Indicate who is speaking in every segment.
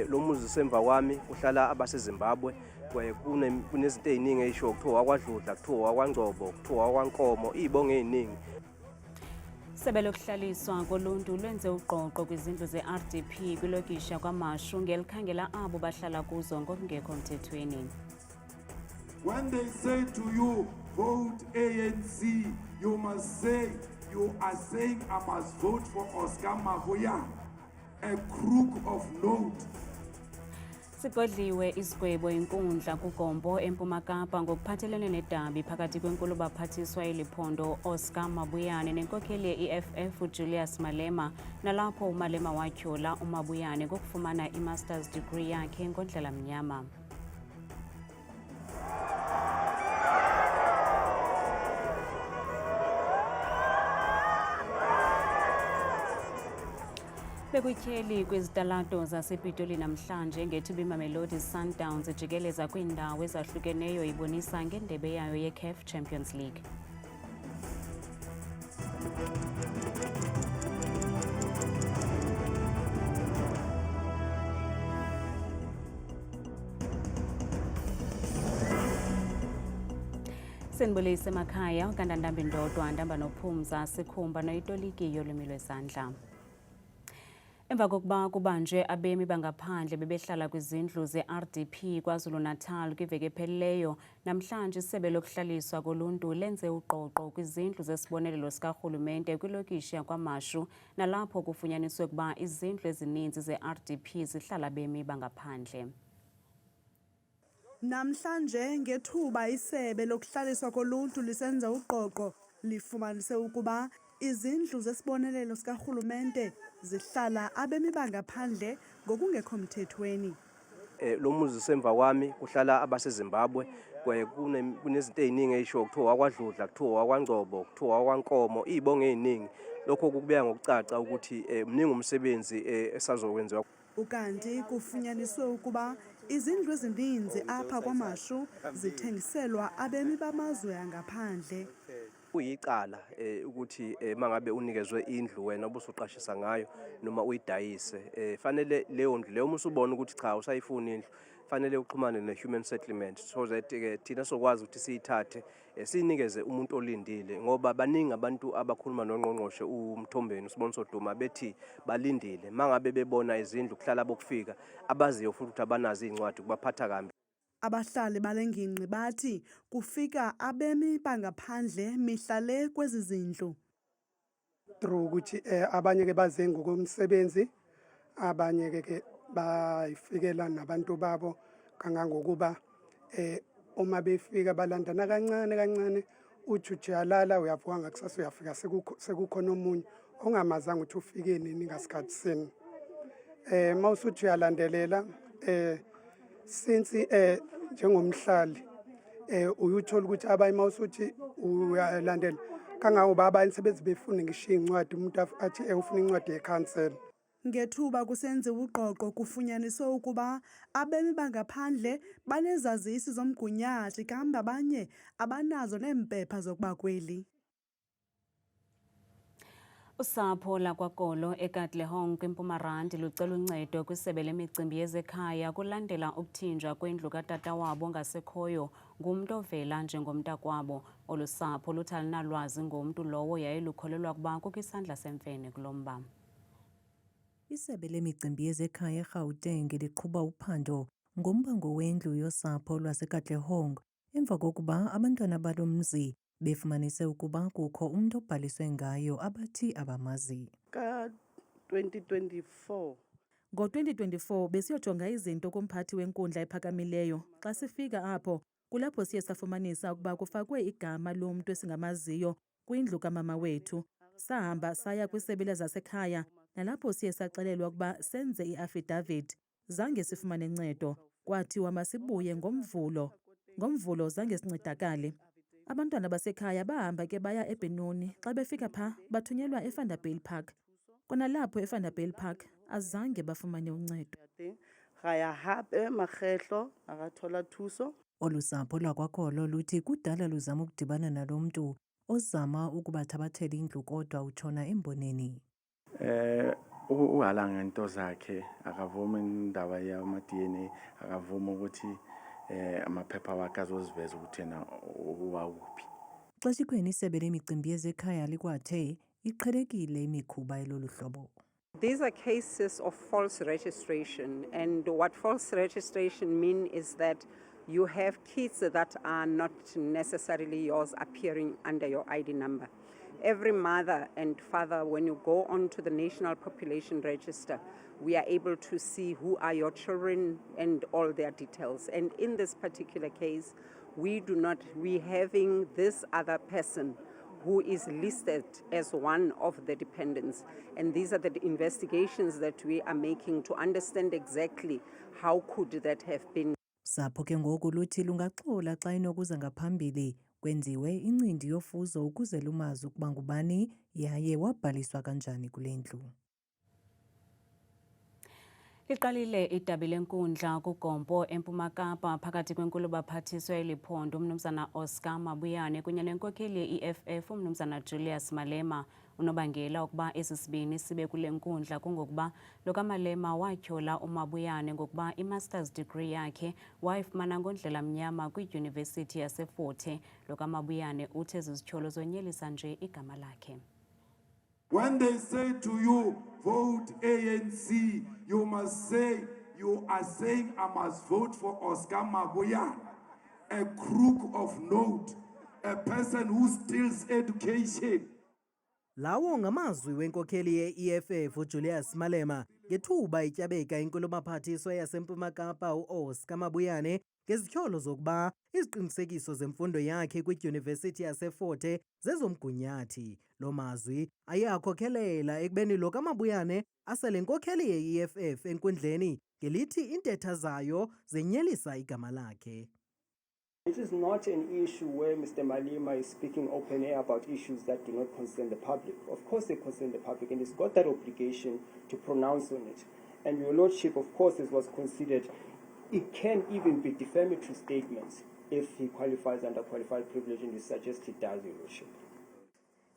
Speaker 1: Lo muzi semva kwami uhlala abaseZimbabwe. Kunezinto eziningi eyisho kuthiwa akwaDludla, kuthiwa akwaNgcobo, kuthiwa akwaNkomo, izibongo eziningi.
Speaker 2: Isebe lokuhlaliswa koluntu lwenze uqoqo kwizindlu ze-RDP kwilokisha kwaMashu ngelikhangela abo bahlala kuzo ngokungekho mthethweni.
Speaker 3: When they say to you, vote ANC, you must say, you are saying I must vote for Oscar Mavuya, a crook of note.
Speaker 2: Sigodliwe isigwebo inkundla kuGombo eMpuma Kapa ngokuphathelene nedabi phakathi kwenkulu baphathiswa eliphondo Oscar Mabuyane nenkokheli ye-EFF uJulius Malema, nalapho uMalema watyhola uMabuyane ngokufumana i-master's degree yakhe ngondlela mnyama. Bekutyheli kwizitalato zasePitoli namhlanje ngethuba iMamelodi Sundowns ijikeleza kwiindawo ezahlukeneyo ibonisa ngendebe yayo ye-CAF Champions League. Senibulise emakhaya, uKandandambi Ndodwa, Ndamba Nophumza, Sikhumba noyitoliki yolwimi lwezandla. Emva kokuba kubanjwe abemi bangaphandle bebehlala kwizindlu ze-RDP KwaZulu-Natal kwiveki ephelileyo, namhlanje isebe lokuhlaliswa koluntu lenze uqoqo kwizindlu zesibonelelo sikarhulumente kwilokishi yakwaMashu, nalapho kufunyaniswe ukuba izindlu ezininzi ze-RDP zihlala abemi bangaphandle.
Speaker 4: Namhlanje ngethuba isebe lokuhlaliswa koluntu lisenza uqoqo lifumanise ukuba izindlu zesibonelelo sikarhulumente zihlala abemi bangaphandle ngokungekho mthethweni.
Speaker 1: Lo muzi semva kwami uhlala abaseZimbabwe. Kunezinto eziningi eyisho kuthiwa akwaDludla, kuthiwa akwaNgcobo, kuthiwa akwaNkomo, izibongo eziningi. Lokho kubeka ngokucaca ukuthi mningi umsebenzi esazokwenziwa.
Speaker 4: Ukanti kufunyaniswe ukuba izindlu ezininzi apha kwaMashu zithengiselwa abemi bamazwe angaphandle.
Speaker 1: Kuyicala ukuthi mangabe unikezwe indlu wena obusuqashisa ngayo noma uyidayise, fanele leyo ndlu leyo musubona ukuthi cha usayifuna indlu, fanele uxhumane ne-Human Settlement so that thina sokwazi ukuthi siyithathe sinikeze umuntu olindile, ngoba baningi abantu abakhuluma noNgqongqoshe uMthombeni uSiboniso Duma bethi balindile mangabe bebona izindlu kuhlala bokufika abaziyo futhi ukuthi abanazo izincwadi kubaphatha kambi.
Speaker 4: Abahlali balengingqi bathi kufika abemi bangaphandle mihla le kwezi zindlu.
Speaker 5: Through ukuthi abanye ke baze ngokomsebenzi, abanye ke bayifikela nabantu babo kangangokuba uma befika balandana kancane kancane, uthi uyalala uyavuka ngakusasa uyafika sekukhona omunye ongamazanga ukuthi ufike nini ngasikhathi sini. Mawusuthi uyalandelela since njengomhlali uyuthola ukuthi abanye mawusuthi uyalandela kangangoba abanye sebezibefuna ngisho incwadi umuntu athi ufuna incwadi ye-council.
Speaker 4: Ngethuba kusenziwa uqoqo kufunyaniswe ukuba abemi bangaphandle banezazisi zomgunyathi kambe abanye abanazo neempepha zokuba kweli.
Speaker 2: Usapho lakwaGolo eKatlehong kwiMpumarandi lucela uncedo kwisebe lemicimbi yezekhaya kulandela ukuthinjwa kwendlu katata wabo ongasekhoyo ngumntu ovela njengomntakwabo. Olu sapho luthi alinalwazi ngomntu lowo yaye lukholelwa ukuba kukho isandla semfene kulo mba.
Speaker 6: Isebe lemicimbi yezekhaya eGauteng liqhuba uphando ngombango wendlu yosapho lwaseKatlehong emva kokuba abantwana balo mzi befumanise ukuba kukho umntu obhaliswe ngayo abathi abamazi.
Speaker 4: Ka-2024
Speaker 7: Ngo-2024 besiyojonga izinto kumphathi wenkundla ephakamileyo. Xa sifika apho kulapho siye safumanisa ukuba kufakwe igama lomntu esingamaziyo kwindlu kamama wethu. Sahamba saya kwisebe lezasekhaya nalapho siye saxelelwa ukuba senze i-affidavit. Zange sifumane ncedo, kwathiwa masibuye ngomvulo. Ngomvulo zange sincedakale. Abantwana basekhaya bahamba ke baya eBenoni. Xa befika pha bathunyelwa eVanderbijl Park. Kona lapho eVanderbijl Park azange bafumane uncedo.
Speaker 4: gaya hape magehlo akathola thuso.
Speaker 6: Olu sapho lwakwaGolo luthi kudala luzama ukudibana nalo mntu ozama ukubathabathela indlu kodwa utshona emboneni.
Speaker 8: uhala ngento zakhe akavumi indaba yama-DNA akavumi ukuthi amaphepha wakhe azoziveza ukuthi yena uwakuphi.
Speaker 6: Xeshikweni isebe lemicimbi yezekhaya likwathe iqhelekile imikhuba elolu hlobo.
Speaker 9: These are cases of false registration, and what false registration means is that you have kids that are not necessarily yours appearing under your ID number. Every mother and father, when you go onto the National Population Register, we are able to see who are your children and all their details. And in this particular case, we having this other person who is listed as one of the dependents. And these are the investigations that we are making to understand exactly how could that have been.
Speaker 6: Sapho ke ngoku luthi lungaxola xa inokuza ngaphambili kwenziwe incindi yofuzo ukuze lumazi ukuba ngubani yaye wabhaliswa kanjani kule ndlu.
Speaker 2: Liqalile idabi lenkundla kuGompo eMpuma Kapa phakathi kwenkulu baphathiswa eliphondo umnumzana Oscar Mabuyane kunye nenkokheli ye-EFF umnumzana Julius Malema. Unobangela ukuba esi sibini sibe kule nkundla kungokuba lo kaMalema watyhola uMabuyane ngokuba i-master's degree yakhe wayifumana ngondlela mnyama kwidyunivesithi yaseFort Hare. Lo kaMabuyane uthi ezi zityholo zonyelisa nje igama lakhe.
Speaker 3: When they say to you, vote ANC, you must say, you are saying I must vote for Oscar Mabuyane, a crook of note, a person who steals education.
Speaker 10: Lawo ngamazwi wenkokheli ye-EFF uJulius Malema ngethuba ityabeka inkulu baphathiswa yaseMpuma Kapa uOscar Mabuyane ngezityholo zokuba iziqinisekiso zemfundo yakhe kwidyunivesithi yaseFort Hare zezomgunyathi. Lo mazwi ayakhokhelela ekubeni lo kaMabuyane asele nkokheli ye-EFF enkundleni ngelithi intetha zayo zenyelisa igama lakhe.
Speaker 11: This is not an issue where Mr. Malema is speaking open air about issues that do not concern the public. Of course they concern the public, and he's got that obligation to pronounce on it. And your Lordship, of course, as was considered, it can even be defamatory statements if he qualifies under qualified privilege, and you suggest he does, Your Lordship.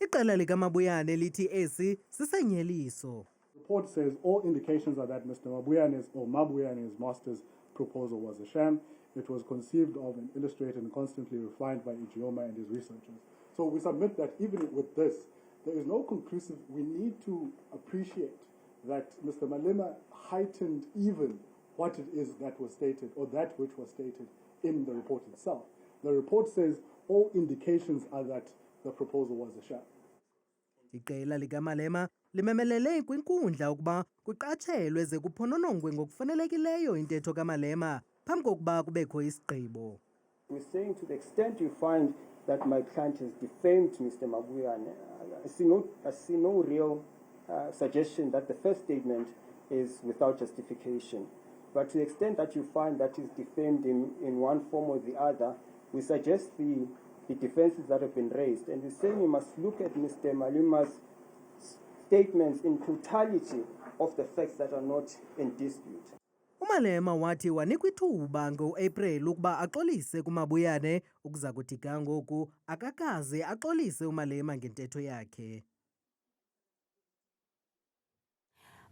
Speaker 10: Iqela likaMabuyane lithi esi sisenyeliso.
Speaker 12: The report says all indications are that Mr. Mabuyane's master's proposal was a sham. It was conceived of and illustrated and constantly refined by Ijeoma and his researchers. So we submit that even with this, there is no conclusive. We need to appreciate that Mr. Malema heightened even what it is that was stated or that which was stated in the report itself. The report says all indications are that the proposal was a sham.
Speaker 10: Iqela likaMalema limemelele kwinkundla ukuba kuqatshelwe ze kuphononongwe ngokufanelekileyo intetho kaMalema phambi kokuba kubekho isigqibo.
Speaker 11: We're saying to the extent you find that my client has defamed Mr. Mabuyane, I see no real suggestion that the first statement is without justification. But to the extent that you find that he's defamed him in one form or the other, we suggest the defenses that have been raised. And we're saying you must look at Mr. Malema's statements in totality of the facts that are not in dispute.
Speaker 10: uMalema wathi wanikwa ithuba ngo-April ukuba axolise kuMabuyane ukuza kuthi ga ngoku akakaze axolise uMalema ngentetho yakhe.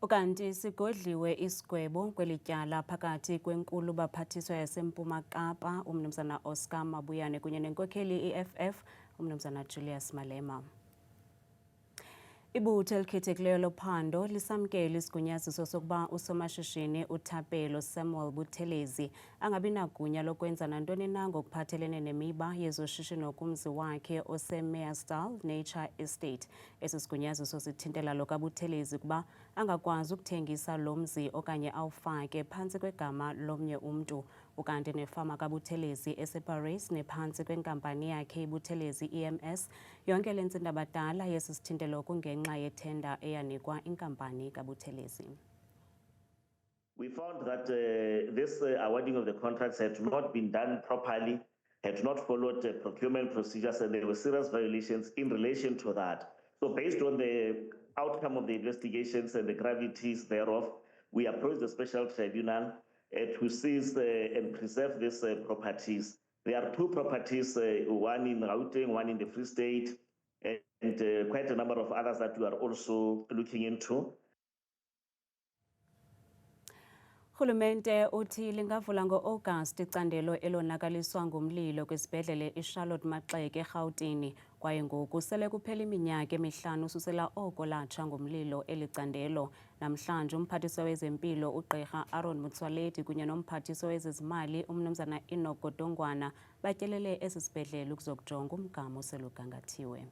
Speaker 2: Ukanti sigodliwe isigwebo kwelityala phakathi kwenkulu baphathiswa yaseMpuma Kapa umnumzana Oscar Mabuyane kunye nenkokheli EFF umnumzana Julius Malema. Ibutho elikhethekileyo lophando lisamkele isigunyaziso sokuba usomashishini uThapelo Samuel Buthelezi angabi nagunya lokwenza nantoni na ngokuphathelene nemiba yezoshishino kumzi wakhe oseMeyersdal Nature Estate. Esi sigunyaziso sithintela lo kaButhelezi kuba angakwazi ukuthengisa lo mzi okanye awufake phantsi kwegama lomnye umntu. Ukanti nefama kaButhelezi eseParis nephantsi kwenkampani yakhe iButhelezi EMS yonke le ntsindabadala yesi sithintelo kungenxa yethenda eyanikwa inkampani kaButhelezi.
Speaker 13: We found that this awarding of the contracts had not been done properly, had not followed procurement procedures, and there were serious violations in relation to that. So based on the outcome of the investigations and the gravities thereof, we approached the special tribunal to seize and preserve these properties. There are two properties, one in Gauteng, one in the Free State, and quite a number of others that we are also looking into.
Speaker 2: Urhulumente uthi lingavula ngo-August icandelo elonakaliswa ngumlilo kwisibhedlele iCharlotte Maxeke eRhawutini kwaye ngoku sele kuphela iminyaka emihlanu ususela oko latsha ngumlilo eli candelo. Namhlanje umphathiswa wezempilo ugqirha Aaron Motsoaledi kunye nomphathiswa wezezimali umnumzana Enoch Godongwana batyelele esi sibhedlele ukuzokujonga umgama oselugangathiwe.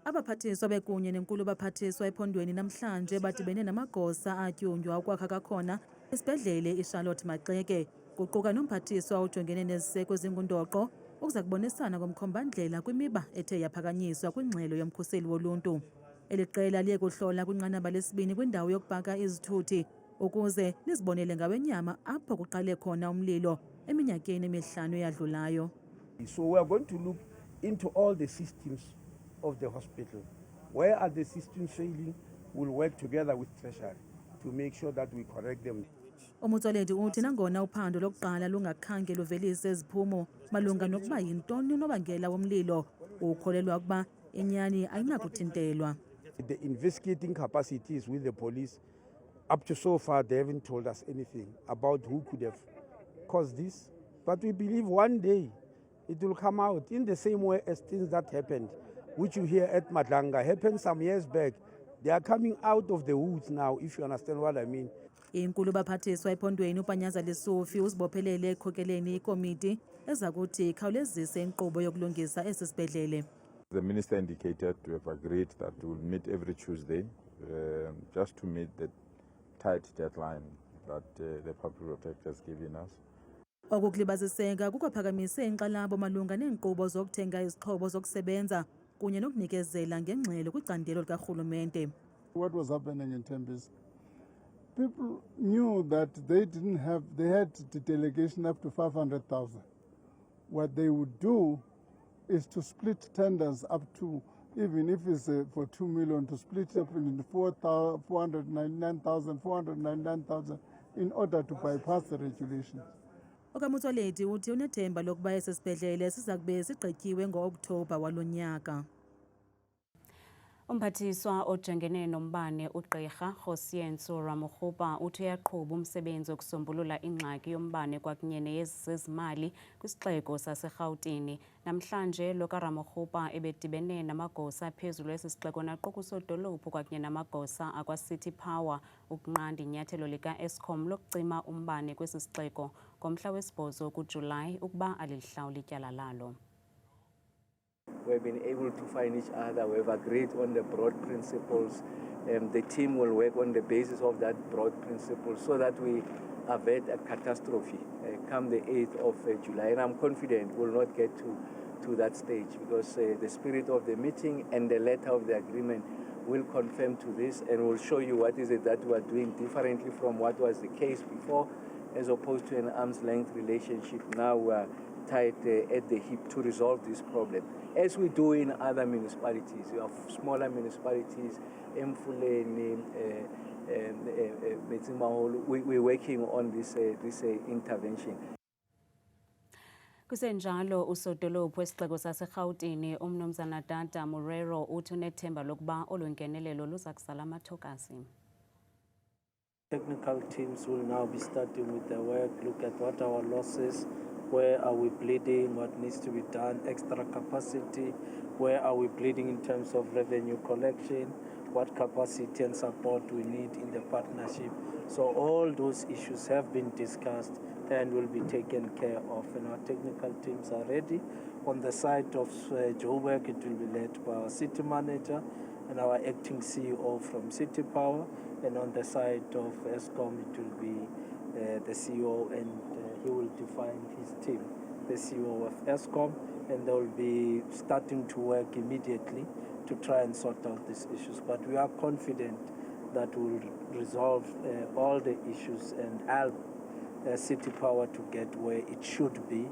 Speaker 7: Abaphathiswa bekunye nenkulu baphathiswa ephondweni namhlanje badibene namagosa atyunjwa ukwakha kakhona isibhedlele iCharlotte Maxeke kuquka nomphathiswa ojongene neziseko ezingundoqo ukuza kubonisana ngomkhombandlela kwimiba ethe yaphakanyiswa kwingxelo yomkhuseli woluntu. Eli qela liye kuhlola kwinqanaba lesibini kwindawo yokupaka izithuthi ukuze lizibonele ngawenyama apho kuqale khona umlilo eminyakeni emihlanu eyadlulayo.
Speaker 14: So we are going to look into all the systems of the hospital. Where are the systems failing? We'll work together with Treasury to make sure that we correct them.
Speaker 7: Umotsoaledi uthi nangona uphando lokuqala lungakhange luvelise iziphumo malunga nokuba yintoni unobangela womlilo, ukholelwa ukuba inyani ayinakuthintelwa.
Speaker 14: The investigating capacities with the police, up to so far, they haven't told us anything about who could have caused this. But we believe one day it will come out in the same way as things that happened, which you hear at Madlanga, happened some years back. They are coming out of the woods now, if you understand what I mean.
Speaker 7: Inkulu baphathiswa ephondweni uPanyaza Lesufi uzibophelele ekhokeleni ikomiti ezakuthi ikhawulezise inkqubo yokulungisa esi sibhedlele.
Speaker 15: The minister indicated we have agreed that we will meet every Tuesday just to meet the tight deadline that the public protector has given us.
Speaker 7: Okukulibaziseka kukwaphakamisa inkxalabo malunga neenkqubo zokuthenga izixhobo zokusebenza kunye nokunikezela ngengxelo kwicandelo likarhulumente.
Speaker 12: What was happening in Tembisa? People knew that they had the delegation up to 500,000. What they would do is to split tenders up to, even if it's for 2 million, to split up into 499,000 in order to bypass the regulations.
Speaker 7: Okamotsoaledi uthi unethemba lokuba esi sibhedlele siza kube sigqityiwe ngo-Okthobha walo nyaka.
Speaker 2: Umphathiswa ojongene nombane ugqirha Kgosientsho Ramokgopa uthi uyaqhuba umsebenzi wokusombulula ingxaki yombane kwakunye neyezezimali kwisixeko saseRhawutini. Namhlanje lo kaRamokgopa ebedibene namagosa aphezulu esi sixeko naquka usodolophu kwakunye namagosa akwa-City Power ukunqanda inyathelo lika-Eskom lokucima umbane kwesi sixeko ngomhla wesi-8 kuJulayi ukuba alilihlawula ityala lalo.
Speaker 16: We've been able to find each other. We've agreed on the broad principles. The team will work on the basis of that broad principle so that we avert a catastrophe come the 8th of July. And I'm confident we'll not get to that stage because the spirit of the meeting and the letter of the agreement will confirm to this and will show you what is it that we are doing differently from what was the case before, as opposed to an arm's length relationship. Now we are tied at the hip to resolve this problem, as we do in other municipalities. We have smaller municipalities, Mfuleni, Metsimaholo. We're working on this intervention.
Speaker 2: Kusenjalo usodolophu wesixeko saseRhawutini umnumzana Dada Murero uthi unethemba lokuba olungenelelo luza kusala amathokasi.
Speaker 17: Technical teams will now be starting with their work, look at what our losses, where are we bleeding, what needs to be done, extra capacity, where are we bleeding in terms of revenue collection, what capacity and support we need in the partnership. So all those issues have been discussed and will be taken care of, and our technical teams are ready. On the side of Joburg, it will be led by our city manager and our acting CEO from City Power, and on the side of Eskom, it will be the CEO, and he will define his team, the CEO of Eskom, and they will be starting to work immediately to try and sort out these issues. But we are confident that we will resolve all the issues and help City Power to get where it should be.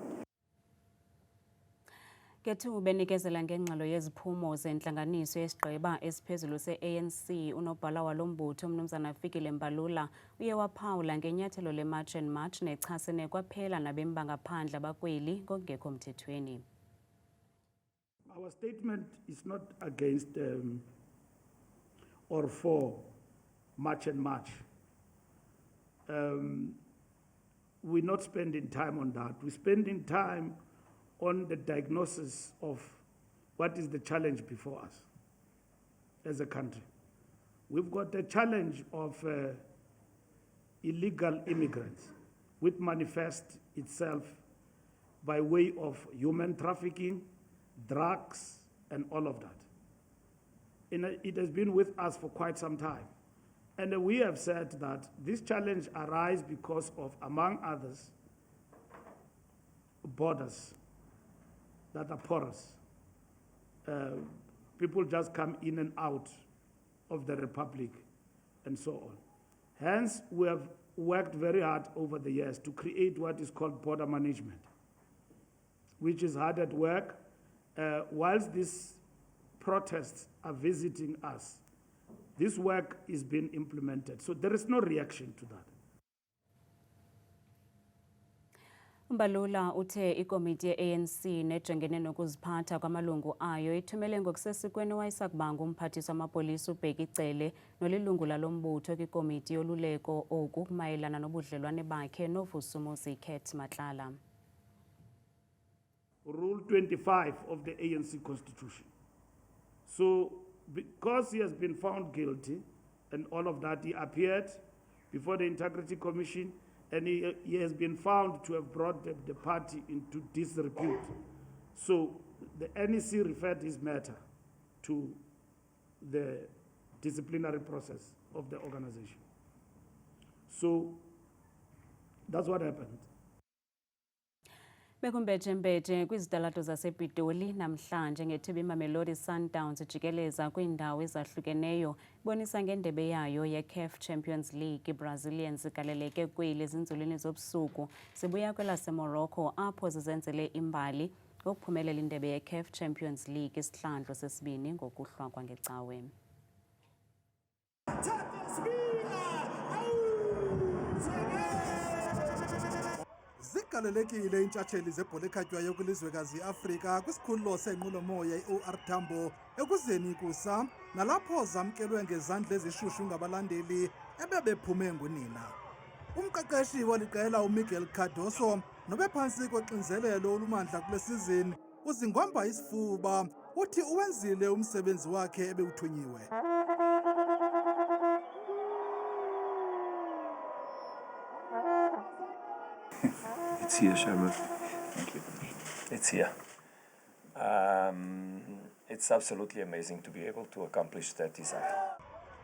Speaker 2: Kethu benikezela ngengxelo yeziphumo zentlanganiso yesigqeba esiphezulu se-ANC unobhala walombutho umnumzana Fikile Mbalula uye waphawula ngenyathelo le-March and March nechasene kwaphela nabemi bangaphandle abakweli ngokungekho mthethweni.
Speaker 18: Our statement is not against or for March and March. we're not spending time on that. We're spending time on the diagnosis of what is the challenge before us as a country. We've got the challenge of illegal immigrants, which manifests itself by way of human trafficking, drugs, and all of that. And it has been with us for quite some time. And we have said that this challenge arises because of, among others, borders that are porous. People just come in and out of the Republic and so on. Hence, we have worked very hard over the years to create what is called border management, which is hard at work. Whilst these protests are visiting us, this work is being implemented. So there is no reaction to that.
Speaker 2: Mbalula uthe ikomiti ye-ANC nejengene nokuziphatha kwamalungu ayo ithumele ngokusesikweni wayesakubanga umphathiswa wamapolisa uBheki Cele nolilungu lalombutho kwikomiti yoluleko oku kumayelana nobudlelwane bakhe noVusumuzi Khet Matlala.
Speaker 18: Rule 25 of the ANC Constitution. So because he has been found guilty and all of that, he appeared before the Integrity Commission and he has been found to have brought the party into disrepute. So the NEC referred his matter to the disciplinary process of the organization. So that's what happened.
Speaker 2: Bekumbethe kwizitalato zasePitoli namhlanje ngethuba iMamelodi Sundowns ijikeleza kwiindawo ezahlukeneyo ibonisa ngendebe yayo ye-CAF Champions League. Brazilians igaleleke kweli ezinzulwini zobusuku zibuya kwelaseMorocco apho zizenzele imbali ngokuphumelela indebe ye-CAF Champions League isihlandlo sesibini ngokuhlwa kwangecawe.
Speaker 19: Zigalelekile intshatsheli zebhola ekhatywayo kwilizwekazi iAfrika kwisikhululo senqwelomoya i-OR Tambo ekuzeni kusa nalapho zamkelwe ngezandla ezishushu ngabalandeli ebebephume ngunina. Umqeqeshi waliqela uMiguel Cardoso nobephantsi koxinzelelo olumandla kule sizini uzingomba isifuba uthi uwenzile umsebenzi wakhe ebewuthunyiwe.
Speaker 20: It's here, Shabbat. Thank you. It's here. It's absolutely amazing to be able to accomplish that desire.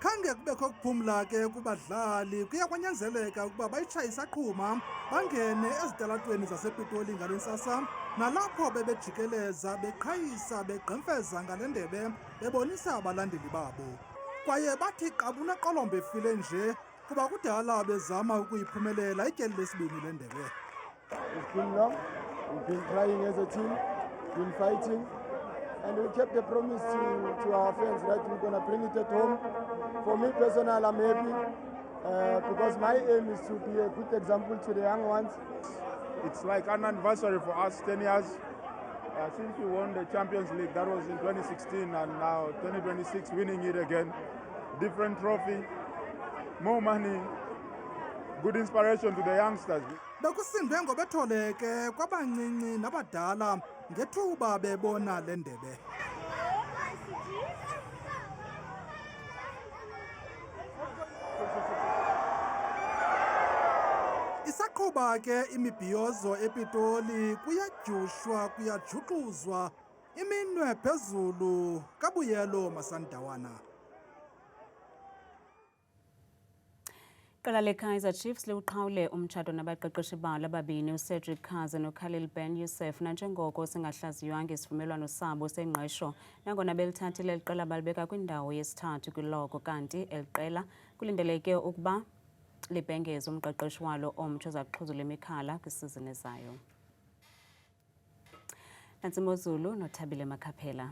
Speaker 19: Khange kubekho kuphumla ke kubadlali kuya kwanyanzeleka ukuba bayitshaye isaqhuma bangene ezitalatweni zasePitoli ngalentsasa nalapho bebejikeleza beqhayisa begqemfeza ngale ndebe bebonisa abalandeli babo kwaye bathi qabuna qolombe efile nje kuba kudala bezama ukuyiphumelela ityeli lesibini le ndebe.
Speaker 21: It's been long, we've been trying as a team, been fighting, and we kept the promise to our fans that we're going to bring it at home. For me personally, I'm happy because my aim is to be a good example to the young ones.
Speaker 22: It's like an anniversary for us, 10 years. Since we won the Champions League, that was in 2016, and now 2026, winning it again. Different trophy, more money, good inspiration to the youngsters.
Speaker 19: Bekusindwe ngobetholeke kwabancinci nabadala ngethuba bebona le ndebe. Isaqhuba ke imibhiyozo ePitoli kuyajushwa kuyajuxuzwa iminwe phezulu kabuyelo masandawana.
Speaker 2: Iqela le-Kaizer Chiefs liwuqhawule umtshato nabaqeqeshi balo ababini uCedric Kaze noKhalil Ben Yusuf nanjengoko singahlaziywanga isivumelwano sabo sengqesho nangona belithathile eliqela balibeka kwindawo yesithathu kwiloko kanti eliqela kulindeleke ukuba libhengeze umqeqeshi walo omtsha oza kuxhuzula imikhala kwisizini ezayo. Nantsi Mozulu noThabile Makhaphela.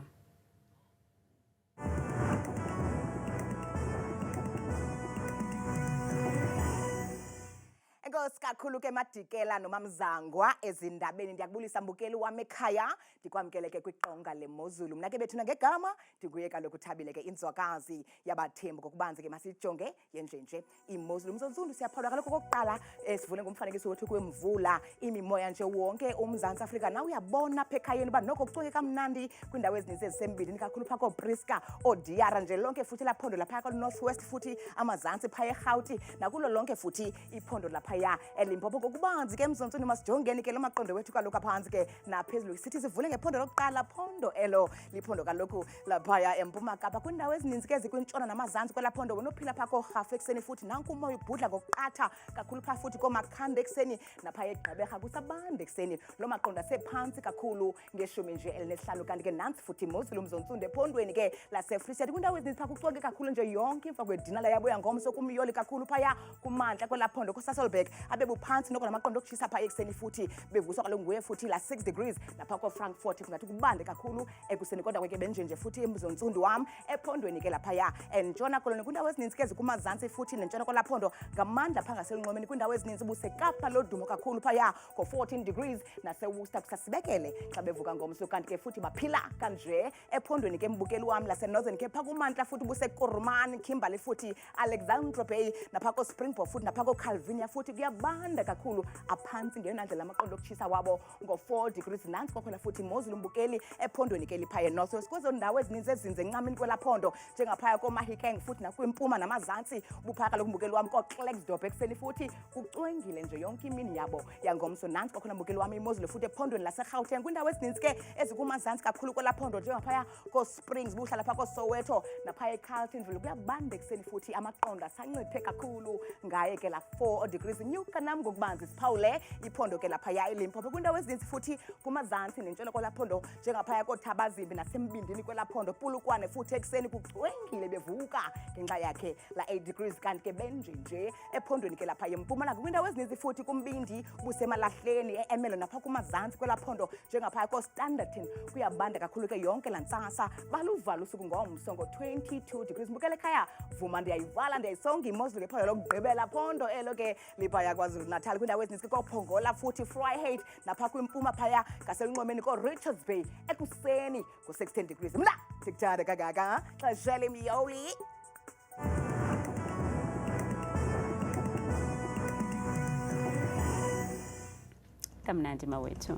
Speaker 1: Inkosi kakhulu ke Madikela nomamzangwa ezindabeni ndiyakubulisa mbukeli wami ekhaya ndikwamkele ke kwiqonga lemozulu mna ke bethuna ngegama ndikuye kaloku Thabile ke inzwakazi yabathembu kokubanzi ke masijonge yenjenje imozulu mzonzundu siyaphalwa kaloku kokuqala sivule ngomfanekiso wethu kwemvula imimoya nje wonke uMzantsi Afrika nawe uyabona apha ekhayeni uba noko kucweke kamnandi kwindawo ezininzi ezisembindini kakhulu phaa kooBriska oDiara nje lonke futhi laphondo lapha North West futhi amazantsi phaya eRhawuti nakulo lonke futhi iphondo laphaya eLimpopo kokubanzi ke emzontsweni masijongeni ke lo maqondo wethu kaloku aphansi ke naphezulu sithi sivule ngephondo lokuqala phondo elo liphondo kaloku laphaya eMpuma Kapa kwindawo ezininzi ke zikwintshona namazantsi kwela phondo wenophila phaa koRhafu ekuseni futhi nanku umoya ubhudla ngokuqatha kakhulu phaa futhi koMakhanda ekuseni naphaya eGqeberha kusabanda ekuseni lo maqondo asephantsi kakhulu ngeshumi nje elinesihlanu kanti ke nantsi futhi imozulu mzontsundu ephondweni ke laseFree State kwindawo ezininzi phaa kucweke kakhulu nje yonke imfa kwedinala yabuya ngomso kumyoli kakhulu phaya kumantla kwelaphondo koSasolburg abebuphantsi noko namaqondo okutshisa phaya ekuseni futhi bevuswa kaloku nguye futhi la 6 degrees lapha koFrankfurt kungathi kubande kakhulu ekuseni kodwa ke benjenje futhi emzontsundu wam ephondweni ke laphaya entshona koloni kwindawo ezininzi ke zikumazantsi futhi nentshona kwelaphondo ngamandla phaa ngaselunxwemeni kwindawo ezininzi busekapa lodumo kakhulu phaya ko14 degrees naseWorcester kusasibekele xa bevuka ngomso kanti ke futhi baphila kanje ephondweni ke mbukeli wam laseNorthern Cape phaa kumantla futhi buseKoromani Kimberley futhi Alexandra Bay napha koSpringbok futhi napha koCalvinia futhi kuyabanda kakhulu aphantsi ngeyona ndlela amaqondo okutshisa wabo ngo4 degrees nantsi kwakhona futhi imozulu mbukeli ephondweni ke liphaya eNorth West kwezo ndawo ezininzi ezinze encamini kwelaphondo njengaphaya koMahikeng futhi nakwimpuma namazantsi buphaya kaloku mbukeli wam koKlerksdorp ekuseni futhi kucwengile nje yonke imini yabo yangomso nantsi kwakhona mbukeli wam imozulu futhi ephondweni laseGauteng kwindawo ezininzi ke ezikumazantsi kakhulu kwelaphondo njengaphaya koSprings buhla lapha koSoweto naphaya eCarltonville kuyabanda ekuseni futhi amaqondo asanciphe kakhulu ngaye ke la 4 degrees nyuka nam ngokubanzi siphawule iphondo ke laphaya eLimpopo kwindawo ezininzi futhi kumazantsi nentshona kwelaphondo njengaphaya koThabazimbi nasembindini kwelaphondo Pulukwane futhi ekuseni kucwengile bevuka ngenxa yakhe la 8 degrees kanti ke benjenje ephondweni ke laphaya eMpumalanga kwindawo ezininzi futhi kumbindi busemalahleni eEmelo napha kumazantsi kwelaphondo njengaphaya koStanderton kuyabanda kakhulu ke yonke lantsasa baluvala usuku ngomso ngo22 degrees mbukele ekhaya vuma ndiyayivala ndiyayisonga imozulu ngephondo lokugqibela phondo elo ke liphaya KwaZulu Natal kwindawo ezininzi koPongola futhi Vryheid napha kwimpuma phaya ngaselunxwemeni koRichards Bay ekuseni ngo16 degrees mna ndikuthanda kangaka xesha lemiyoli
Speaker 2: kamnandi mawethu.